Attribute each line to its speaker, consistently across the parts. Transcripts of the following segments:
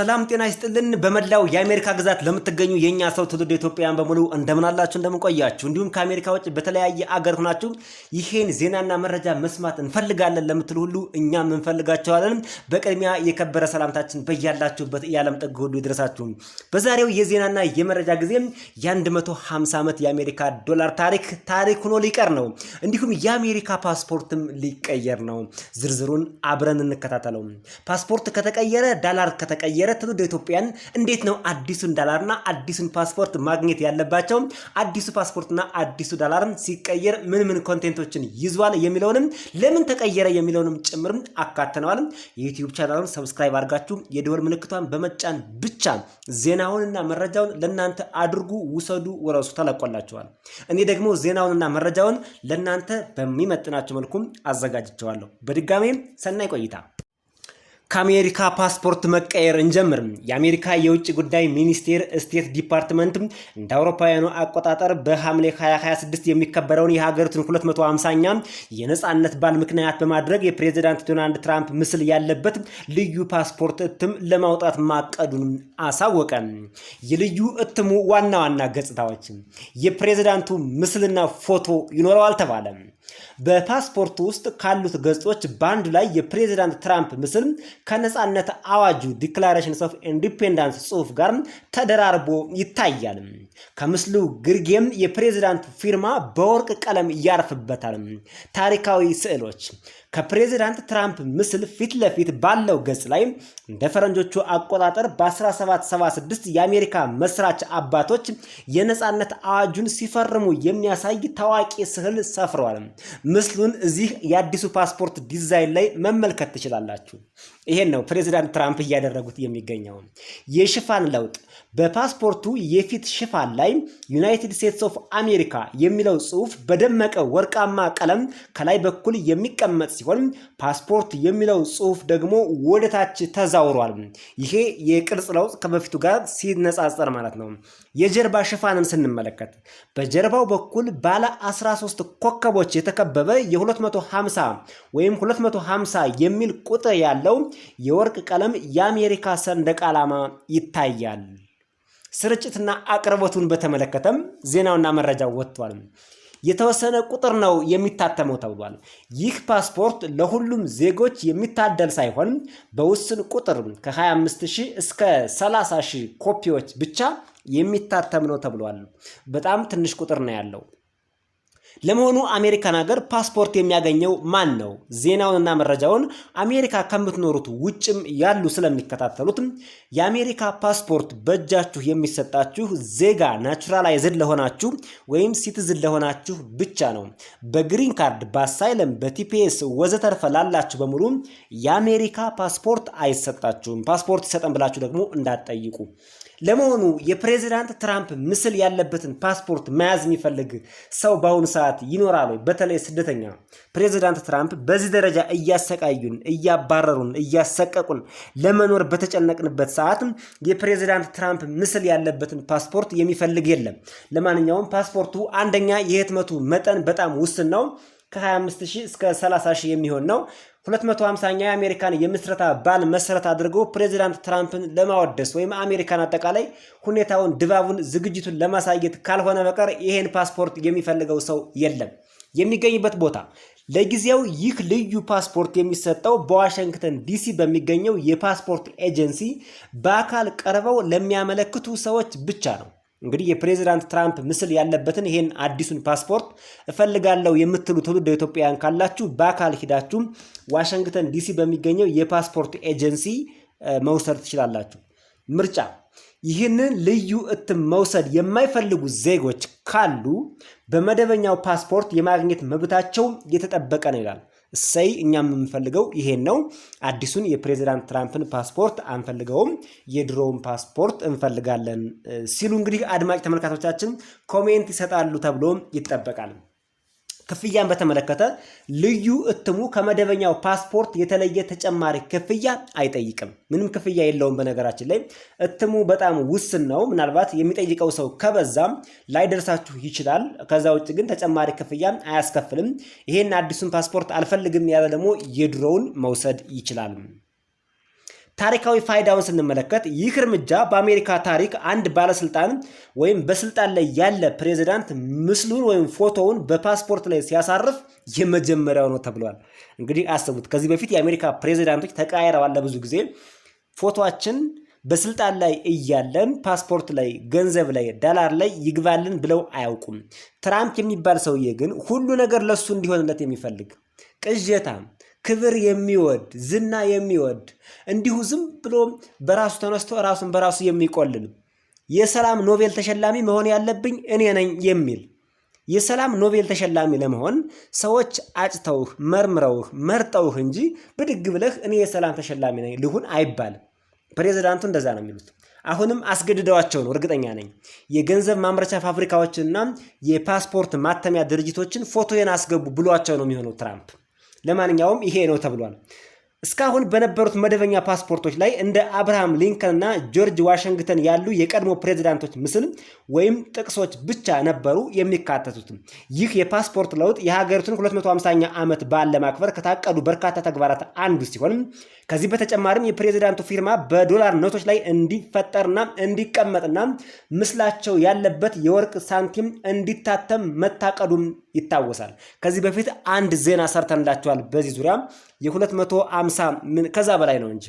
Speaker 1: ሰላም ጤና ይስጥልን በመላው የአሜሪካ ግዛት ለምትገኙ የኛ ሰው ትውልድ ኢትዮጵያውያን በሙሉ እንደምን አላችሁ እንደምን ቆያችሁ እንዲሁም ከአሜሪካ ውጭ በተለያየ አገር ሆናችሁ ይሄን ዜናና መረጃ መስማት እንፈልጋለን ለምትሉ ሁሉ እኛም እንፈልጋችኋለን። በቅድሚያ የከበረ ሰላምታችን በያላችሁበት የዓለም ጥግ ሁሉ ይድረሳችሁ። በዛሬው የዜናና የመረጃ ጊዜ የ150 ዓመት የአሜሪካ ዶላር ታሪክ ሆኖ ሊቀር ነው። እንዲሁም የአሜሪካ ፓስፖርትም ሊቀየር ነው። ዝርዝሩን አብረን እንከታተለው። ፓስፖርት ከተቀየረ ዶላር ከተቀየረ ትውልደ ኢትዮጵያን እንዴት ነው አዲሱን ዶላርና አዲሱን ፓስፖርት ማግኘት ያለባቸው? አዲሱ ፓስፖርትና አዲሱ ዶላርም ሲቀየር ምን ኮንቴንቶችን ይዟል የሚለውንም ለምን ተቀየረ የሚለውንም ጭምር አካተናል። የዩቲዩብ ቻናሉን ሰብስክራይብ አድርጋችሁ የደወል ምልክቷን በመጫን ብቻ ዜናውንና መረጃውን ለናንተ አድርጉ፣ ውሰዱ፣ ወረሱ ተለቆላችኋል። እኔ ደግሞ ዜናውንና መረጃውን ለናንተ በሚመጥናቸው መልኩ አዘጋጅቻለሁ። በድጋሜ ሰናይ ቆይታ። ከአሜሪካ ፓስፖርት መቀየር እንጀምር። የአሜሪካ የውጭ ጉዳይ ሚኒስቴር ስቴት ዲፓርትመንት እንደ አውሮፓውያኑ አቆጣጠር በሐምሌ 2026 የሚከበረውን የሀገሪቱን 250ኛ የነጻነት በዓል ምክንያት በማድረግ የፕሬዝዳንት ዶናልድ ትራምፕ ምስል ያለበት ልዩ ፓስፖርት እትም ለማውጣት ማቀዱን አሳወቀ። የልዩ እትሙ ዋና ገጽታዎች የፕሬዝዳንቱ ምስልና ፎቶ ይኖረዋል ተባለ። በፓስፖርቱ ውስጥ ካሉት ገጾች በአንዱ ላይ የፕሬዝዳንት ትራምፕ ምስል ከነጻነት አዋጁ ዲክላሬሽንስ ኦፍ ኢንዲፔንደንስ ጽሑፍ ጋር ተደራርቦ ይታያል። ከምስሉ ግርጌም የፕሬዝዳንቱ ፊርማ በወርቅ ቀለም ያርፍበታል። ታሪካዊ ስዕሎች ከፕሬዝዳንት ትራምፕ ምስል ፊት ለፊት ባለው ገጽ ላይ እንደ ፈረንጆቹ አቆጣጠር በ1776 የአሜሪካ መስራች አባቶች የነጻነት አዋጁን ሲፈርሙ የሚያሳይ ታዋቂ ስዕል ሰፍሯል። ምስሉን እዚህ የአዲሱ ፓስፖርት ዲዛይን ላይ መመልከት ትችላላችሁ። ይሄን ነው ፕሬዝዳንት ትራምፕ እያደረጉት የሚገኘው። የሽፋን ለውጥ በፓስፖርቱ የፊት ሽፋን ላይ ዩናይትድ ስቴትስ ኦፍ አሜሪካ የሚለው ጽሑፍ በደመቀ ወርቃማ ቀለም ከላይ በኩል የሚቀመጥ ሲሆን ፓስፖርት የሚለው ጽሑፍ ደግሞ ወደታች ተዛውሯል። ይሄ የቅርጽ ለውጥ ከበፊቱ ጋር ሲነጻጸር ማለት ነው። የጀርባ ሽፋንን ስንመለከት በጀርባው በኩል ባለ 13 ኮከቦች የተከበበ የ250 ወይም 250 የሚል ቁጥር ያለው የወርቅ ቀለም የአሜሪካ ሰንደቅ ዓላማ ይታያል። ስርጭትና አቅርቦቱን በተመለከተም ዜናውና መረጃው ወጥቷል። የተወሰነ ቁጥር ነው የሚታተመው ተብሏል። ይህ ፓስፖርት ለሁሉም ዜጎች የሚታደል ሳይሆን በውስን ቁጥር ከ25000 እስከ 30000 ኮፒዎች ብቻ የሚታተም ነው ተብሏል። በጣም ትንሽ ቁጥር ነው ያለው። ለመሆኑ አሜሪካን ሀገር ፓስፖርት የሚያገኘው ማን ነው? ዜናውንና መረጃውን አሜሪካ ከምትኖሩት ውጭም ያሉ ስለሚከታተሉት የአሜሪካ ፓስፖርት በእጃችሁ የሚሰጣችሁ ዜጋ ናቹራላይዝድ ለሆናችሁ ወይም ሲቲዝን ለሆናችሁ ብቻ ነው። በግሪን ካርድ፣ በአሳይለም፣ በቲፒኤስ ወዘተርፈ ላላችሁ በሙሉ የአሜሪካ ፓስፖርት አይሰጣችሁም። ፓስፖርት ይሰጠን ብላችሁ ደግሞ እንዳትጠይቁ። ለመሆኑ የፕሬዝዳንት ትራምፕ ምስል ያለበትን ፓስፖርት መያዝ የሚፈልግ ሰው በአሁኑ ሰዓት ይኖራል ወይ? በተለይ ስደተኛ። ፕሬዝዳንት ትራምፕ በዚህ ደረጃ እያሰቃዩን፣ እያባረሩን፣ እያሰቀቁን ለመኖር በተጨነቅንበት ሰዓት የፕሬዝዳንት ትራምፕ ምስል ያለበትን ፓስፖርት የሚፈልግ የለም። ለማንኛውም ፓስፖርቱ አንደኛ የህትመቱ መጠን በጣም ውስን ነው። ከ25000 እስከ 30000 የሚሆን ነው። 250ኛ የአሜሪካን የምስረታ በዓል መሰረት አድርገው ፕሬዝዳንት ትራምፕን ለማወደስ ወይም አሜሪካን አጠቃላይ ሁኔታውን፣ ድባቡን፣ ዝግጅቱን ለማሳየት ካልሆነ በቀር ይሄን ፓስፖርት የሚፈልገው ሰው የለም። የሚገኝበት ቦታ ለጊዜው ይህ ልዩ ፓስፖርት የሚሰጠው በዋሽንግተን ዲሲ በሚገኘው የፓስፖርት ኤጀንሲ በአካል ቀርበው ለሚያመለክቱ ሰዎች ብቻ ነው። እንግዲህ የፕሬዝዳንት ትራምፕ ምስል ያለበትን ይሄን አዲሱን ፓስፖርት እፈልጋለሁ የምትሉ ትውልደ ኢትዮጵያውያን ካላችሁ በአካል ሂዳችሁ ዋሽንግተን ዲሲ በሚገኘው የፓስፖርት ኤጀንሲ መውሰድ ትችላላችሁ። ምርጫ ይህንን ልዩ እትም መውሰድ የማይፈልጉ ዜጎች ካሉ በመደበኛው ፓስፖርት የማግኘት መብታቸው የተጠበቀ ነው ይላል። እሰይ እኛም የምንፈልገው ይሄን ነው። አዲሱን የፕሬዝዳንት ትራምፕን ፓስፖርት አንፈልገውም፣ የድሮውን ፓስፖርት እንፈልጋለን ሲሉ እንግዲህ አድማጭ ተመልካቾቻችን ኮሜንት ይሰጣሉ ተብሎ ይጠበቃል። ክፍያን በተመለከተ ልዩ እትሙ ከመደበኛው ፓስፖርት የተለየ ተጨማሪ ክፍያ አይጠይቅም። ምንም ክፍያ የለውም። በነገራችን ላይ እትሙ በጣም ውስን ነው። ምናልባት የሚጠይቀው ሰው ከበዛም ላይደርሳችሁ ይችላል። ከዛ ውጭ ግን ተጨማሪ ክፍያ አያስከፍልም። ይሄን አዲሱን ፓስፖርት አልፈልግም ያለ ደግሞ የድሮውን መውሰድ ይችላል። ታሪካዊ ፋይዳውን ስንመለከት ይህ እርምጃ በአሜሪካ ታሪክ አንድ ባለስልጣን ወይም በስልጣን ላይ ያለ ፕሬዚዳንት ምስሉን ወይም ፎቶውን በፓስፖርት ላይ ሲያሳርፍ የመጀመሪያው ነው ተብሏል። እንግዲህ አስቡት፣ ከዚህ በፊት የአሜሪካ ፕሬዚዳንቶች ተቀያይረዋል። ለብዙ ጊዜ ፎቶአችን በስልጣን ላይ እያለን ፓስፖርት ላይ፣ ገንዘብ ላይ፣ ዶላር ላይ ይግባልን ብለው አያውቁም። ትራምፕ የሚባል ሰውዬ ግን ሁሉ ነገር ለሱ እንዲሆንለት የሚፈልግ ቅዠታም፣ ክብር የሚወድ ዝና የሚወድ እንዲሁ ዝም ብሎ በራሱ ተነስቶ ራሱን በራሱ የሚቆልል የሰላም ኖቤል ተሸላሚ መሆን ያለብኝ እኔ ነኝ የሚል የሰላም ኖቤል ተሸላሚ ለመሆን ሰዎች አጭተውህ መርምረውህ መርጠውህ እንጂ ብድግ ብለህ እኔ የሰላም ተሸላሚ ነኝ ልሁን አይባልም። ፕሬዚዳንቱ እንደዛ ነው የሚሉት። አሁንም አስገድደዋቸው ነው እርግጠኛ ነኝ። የገንዘብ ማምረቻ ፋብሪካዎችንና የፓስፖርት ማተሚያ ድርጅቶችን ፎቶዬን አስገቡ ብሏቸው ነው የሚሆነው ትራምፕ። ለማንኛውም ይሄ ነው ተብሏል። እስካሁን በነበሩት መደበኛ ፓስፖርቶች ላይ እንደ አብርሃም ሊንከን እና ጆርጅ ዋሽንግተን ያሉ የቀድሞ ፕሬዚዳንቶች ምስል ወይም ጥቅሶች ብቻ ነበሩ የሚካተቱት። ይህ የፓስፖርት ለውጥ የሀገሪቱን 250ኛ ዓመት በዓል ለማክበር ከታቀዱ በርካታ ተግባራት አንዱ ሲሆን ከዚህ በተጨማሪም የፕሬዚዳንቱ ፊርማ በዶላር ኖቶች ላይ እንዲፈጠርና እንዲቀመጥና ምስላቸው ያለበት የወርቅ ሳንቲም እንዲታተም መታቀዱም ይታወሳል። ከዚህ በፊት አንድ ዜና ሰርተንላቸዋል በዚህ ዙሪያ የ250 ከዛ በላይ ነው እንጂ።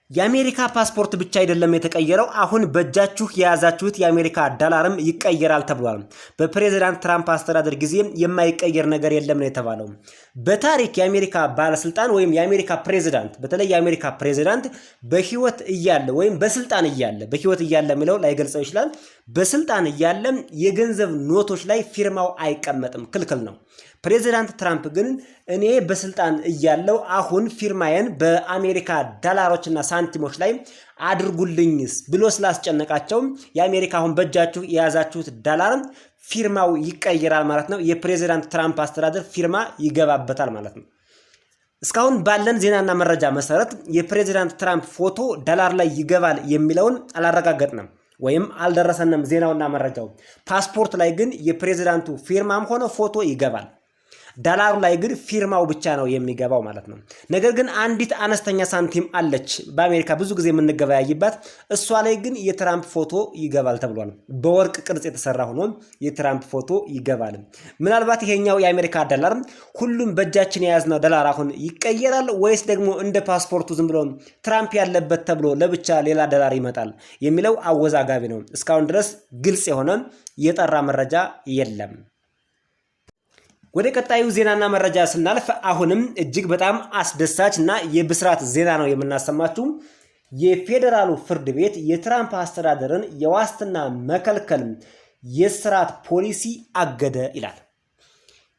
Speaker 1: የአሜሪካ ፓስፖርት ብቻ አይደለም የተቀየረው፣ አሁን በእጃችሁ የያዛችሁት የአሜሪካ ዶላርም ይቀየራል ተብሏል። በፕሬዚዳንት ትራምፕ አስተዳደር ጊዜ የማይቀየር ነገር የለም ነው የተባለው። በታሪክ የአሜሪካ ባለስልጣን ወይም የአሜሪካ ፕሬዚዳንት፣ በተለይ የአሜሪካ ፕሬዚዳንት በህይወት እያለ ወይም በስልጣን እያለ፣ በህይወት እያለ የሚለው ላይገልጸው ይችላል። በስልጣን እያለ የገንዘብ ኖቶች ላይ ፊርማው አይቀመጥም፣ ክልክል ነው። ፕሬዚዳንት ትራምፕ ግን እኔ በስልጣን እያለው አሁን ፊርማዬን በአሜሪካ ዶላሮችና ሳንቲሞች ላይ አድርጉልኝስ ብሎ ስላስጨነቃቸው የአሜሪካ አሁን በእጃችሁ የያዛችሁት ዶላር ፊርማው ይቀየራል ማለት ነው። የፕሬዚዳንት ትራምፕ አስተዳደር ፊርማ ይገባበታል ማለት ነው። እስካሁን ባለን ዜናና መረጃ መሰረት የፕሬዚዳንት ትራምፕ ፎቶ ዶላር ላይ ይገባል የሚለውን አላረጋገጥንም ወይም አልደረሰንም ዜናውና መረጃው። ፓስፖርት ላይ ግን የፕሬዚዳንቱ ፊርማም ሆነ ፎቶ ይገባል። ዶላሩ ላይ ግን ፊርማው ብቻ ነው የሚገባው ማለት ነው። ነገር ግን አንዲት አነስተኛ ሳንቲም አለች በአሜሪካ ብዙ ጊዜ የምንገበያይባት፣ እሷ ላይ ግን የትራምፕ ፎቶ ይገባል ተብሏል። በወርቅ ቅርጽ የተሰራ ሆኖ የትራምፕ ፎቶ ይገባል። ምናልባት ይሄኛው የአሜሪካ ዶላር ሁሉም በእጃችን የያዝነው ዶላር አሁን ይቀየራል ወይስ ደግሞ እንደ ፓስፖርቱ ዝም ብሎ ትራምፕ ያለበት ተብሎ ለብቻ ሌላ ዶላር ይመጣል የሚለው አወዛጋቢ ነው። እስካሁን ድረስ ግልጽ የሆነ የጠራ መረጃ የለም። ወደ ቀጣዩ ዜናና መረጃ ስናልፍ አሁንም እጅግ በጣም አስደሳች እና የብስራት ዜና ነው የምናሰማችሁ። የፌዴራሉ ፍርድ ቤት የትራምፕ አስተዳደርን የዋስትና መከልከል የስርዓት ፖሊሲ አገደ ይላል።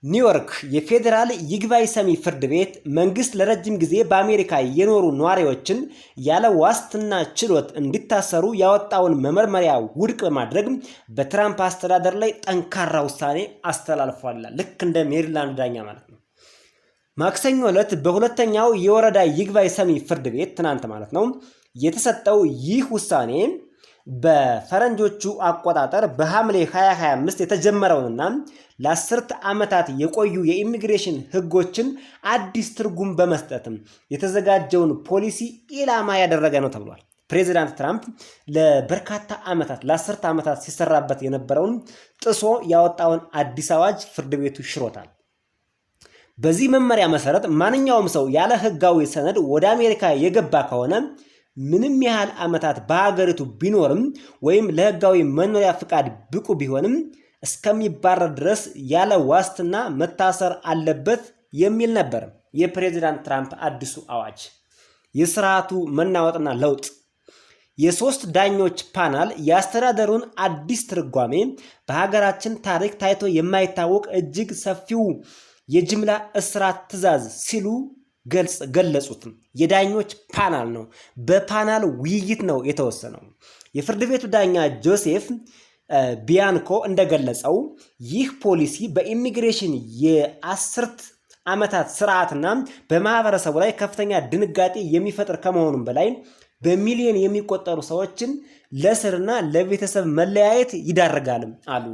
Speaker 1: ኒውዮርክ የፌዴራል ይግባኝ ሰሚ ፍርድ ቤት መንግስት ለረጅም ጊዜ በአሜሪካ የኖሩ ነዋሪዎችን ያለ ዋስትና ችሎት እንዲታሰሩ ያወጣውን መመርመሪያ ውድቅ በማድረግ በትራምፕ አስተዳደር ላይ ጠንካራ ውሳኔ አስተላልፏል። ልክ እንደ ሜሪላንድ ዳኛ ማለት ነው። ማክሰኞ ዕለት በሁለተኛው የወረዳ ይግባኝ ሰሚ ፍርድ ቤት ትናንት ማለት ነው የተሰጠው ይህ ውሳኔ በፈረንጆቹ አቆጣጠር በሐምሌ 2025 የተጀመረውንና ለ10 ዓመታት የቆዩ የኢሚግሬሽን ህጎችን አዲስ ትርጉም በመስጠትም የተዘጋጀውን ፖሊሲ ኢላማ ያደረገ ነው ተብሏል። ፕሬዚዳንት ትራምፕ ለበርካታ ዓመታት ለ10 ዓመታት ሲሰራበት የነበረውን ጥሶ ያወጣውን አዲስ አዋጅ ፍርድ ቤቱ ሽሮታል። በዚህ መመሪያ መሰረት ማንኛውም ሰው ያለ ህጋዊ ሰነድ ወደ አሜሪካ የገባ ከሆነ ምንም ያህል ዓመታት በሀገሪቱ ቢኖርም ወይም ለህጋዊ መኖሪያ ፍቃድ ብቁ ቢሆንም እስከሚባረር ድረስ ያለ ዋስትና መታሰር አለበት የሚል ነበር የፕሬዚዳንት ትራምፕ አዲሱ አዋጅ። የስርዓቱ መናወጥና ለውጥ የሶስት ዳኞች ፓናል የአስተዳደሩን አዲስ ትርጓሜ በሀገራችን ታሪክ ታይቶ የማይታወቅ እጅግ ሰፊው የጅምላ እስራት ትዕዛዝ ሲሉ ገለጹት። የዳኞች ፓናል ነው። በፓናል ውይይት ነው የተወሰነው። የፍርድ ቤቱ ዳኛ ጆሴፍ ቢያንኮ እንደገለጸው ይህ ፖሊሲ በኢሚግሬሽን የአስርት ዓመታት ስርዓትና በማህበረሰቡ ላይ ከፍተኛ ድንጋጤ የሚፈጥር ከመሆኑም በላይ በሚሊዮን የሚቆጠሩ ሰዎችን ለእስርና ለቤተሰብ መለያየት ይዳርጋል አሉ።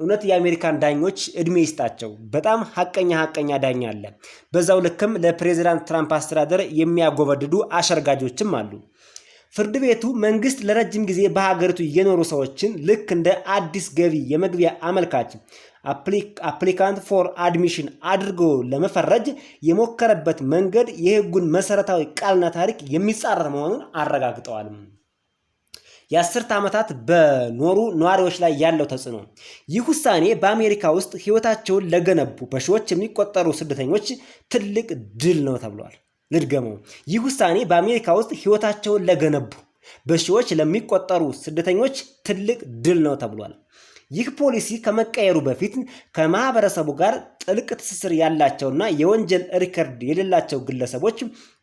Speaker 1: እውነት የአሜሪካን ዳኞች እድሜ ይስጣቸው። በጣም ሐቀኛ ዳኛ አለ። በዛው ልክም ለፕሬዚዳንት ትራምፕ አስተዳደር የሚያጎበድዱ አሸርጋጆችም አሉ። ፍርድ ቤቱ መንግስት ለረጅም ጊዜ በሀገሪቱ የኖሩ ሰዎችን ልክ እንደ አዲስ ገቢ የመግቢያ አመልካች አፕሊካንት ፎር አድሚሽን አድርጎ ለመፈረጅ የሞከረበት መንገድ የህጉን መሰረታዊ ቃልና ታሪክ የሚጻረር መሆኑን አረጋግጠዋል። የ10 ዓመታት በኖሩ ነዋሪዎች ላይ ያለው ተጽዕኖ። ይህ ውሳኔ በአሜሪካ ውስጥ ህይወታቸውን ለገነቡ በሺዎች የሚቆጠሩ ስደተኞች ትልቅ ድል ነው ተብሏል። ልድገመው። ይህ ውሳኔ በአሜሪካ ውስጥ ህይወታቸውን ለገነቡ በሺዎች ለሚቆጠሩ ስደተኞች ትልቅ ድል ነው ተብሏል። ይህ ፖሊሲ ከመቀየሩ በፊት ከማህበረሰቡ ጋር ጥልቅ ትስስር ያላቸውና የወንጀል ሪከርድ የሌላቸው ግለሰቦች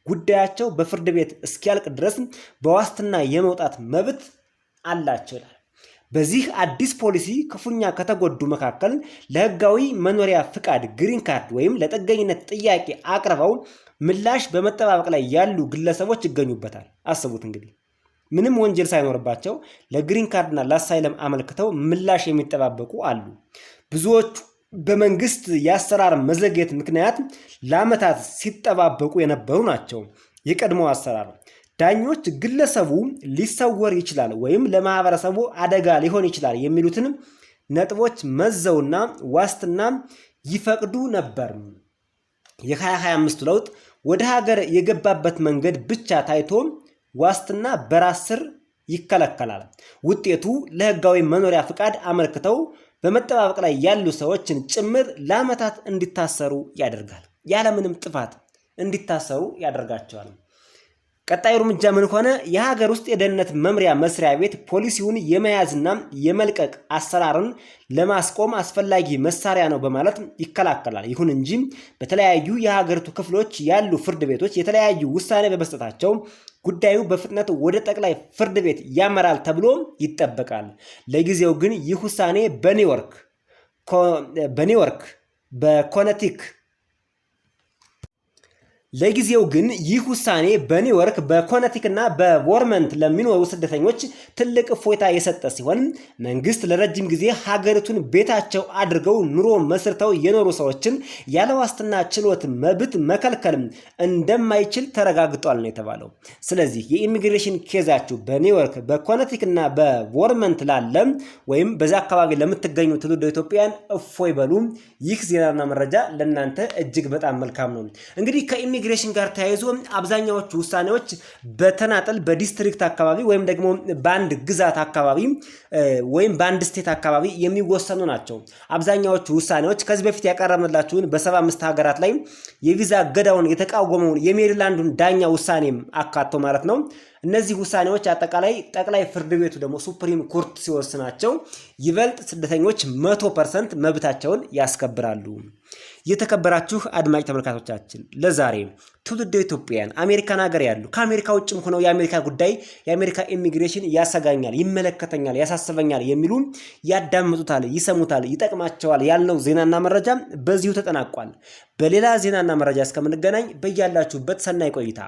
Speaker 1: ጉዳያቸው በፍርድ ቤት እስኪያልቅ ድረስ በዋስትና የመውጣት መብት አላቸው። በዚህ አዲስ ፖሊሲ ክፉኛ ከተጎዱ መካከል ለህጋዊ መኖሪያ ፍቃድ ግሪን ካርድ ወይም ለጥገኝነት ጥያቄ አቅርበው ምላሽ በመጠባበቅ ላይ ያሉ ግለሰቦች ይገኙበታል። አስቡት እንግዲህ ምንም ወንጀል ሳይኖርባቸው ለግሪን ካርድና ለአሳይለም አመልክተው ምላሽ የሚጠባበቁ አሉ። ብዙዎቹ በመንግስት የአሰራር መዘግየት ምክንያት ለዓመታት ሲጠባበቁ የነበሩ ናቸው። የቀድሞ አሰራር ዳኞች ግለሰቡ ሊሰወር ይችላል ወይም ለማህበረሰቡ አደጋ ሊሆን ይችላል የሚሉትን ነጥቦች መዘውና ዋስትና ይፈቅዱ ነበር። የ2025 ለውጥ ወደ ሀገር የገባበት መንገድ ብቻ ታይቶ ዋስትና በራስ ስር ይከለከላል። ውጤቱ ለህጋዊ መኖሪያ ፍቃድ አመልክተው በመጠባበቅ ላይ ያሉ ሰዎችን ጭምር ለዓመታት እንዲታሰሩ ያደርጋል። ያለምንም ጥፋት እንዲታሰሩ ያደርጋቸዋል። ቀጣዩ እርምጃ ምን ሆነ? የሀገር ውስጥ የደህንነት መምሪያ መስሪያ ቤት ፖሊሲውን የመያዝና የመልቀቅ አሰራርን ለማስቆም አስፈላጊ መሳሪያ ነው በማለት ይከላከላል። ይሁን እንጂ በተለያዩ የሀገሪቱ ክፍሎች ያሉ ፍርድ ቤቶች የተለያዩ ውሳኔ በመስጠታቸው ጉዳዩ በፍጥነት ወደ ጠቅላይ ፍርድ ቤት ያመራል ተብሎ ይጠበቃል። ለጊዜው ግን ይህ ውሳኔ በኒውዮርክ በኮነቲክና በቮርመንት ለሚኖሩ ስደተኞች ትልቅ እፎይታ የሰጠ ሲሆን መንግስት ለረጅም ጊዜ ሀገሪቱን ቤታቸው አድርገው ኑሮ መስርተው የኖሩ ሰዎችን ያለ ዋስትና ችሎት መብት መከልከል እንደማይችል ተረጋግጧል ነው የተባለው። ስለዚህ የኢሚግሬሽን ኬዛችሁ በኒውዮርክ በኮነቲክና በቮርመንት ላለ ወይም በዛ አካባቢ ለምትገኙ ትውልደ ኢትዮጵያውያን እፎይ በሉ። ይህ ዜናና መረጃ ለእናንተ እጅግ በጣም መልካም ነው። እንግዲህ ኢሚግሬሽን ጋር ተያይዞ አብዛኛዎቹ ውሳኔዎች በተናጠል በዲስትሪክት አካባቢ ወይም ደግሞ በአንድ ግዛት አካባቢ ወይም በአንድ ስቴት አካባቢ የሚወሰኑ ናቸው። አብዛኛዎቹ ውሳኔዎች ከዚህ በፊት ያቀረብንላችሁን በ75 ሀገራት ላይ የቪዛ ገዳውን የተቃወመውን የሜሪላንዱን ዳኛ ውሳኔም አካቶ ማለት ነው። እነዚህ ውሳኔዎች አጠቃላይ ጠቅላይ ፍርድ ቤቱ ደግሞ ሱፕሪም ኮርት ሲወስናቸው ይበልጥ ስደተኞች 100% መብታቸውን ያስከብራሉ። የተከበራችሁ አድማጭ ተመልካቾቻችን ለዛሬ ትውልደ ኢትዮጵያውያን አሜሪካን ሀገር ያሉ ከአሜሪካ ውጭም ሆነው የአሜሪካ ጉዳይ የአሜሪካ ኢሚግሬሽን ያሰጋኛል፣ ይመለከተኛል፣ ያሳስበኛል የሚሉ ያዳምጡታል፣ ይሰሙታል፣ ይጠቅማቸዋል ያልነው ዜናና መረጃ በዚሁ ተጠናቋል። በሌላ ዜናና መረጃ እስከምንገናኝ በያላችሁበት ሰናይ ቆይታ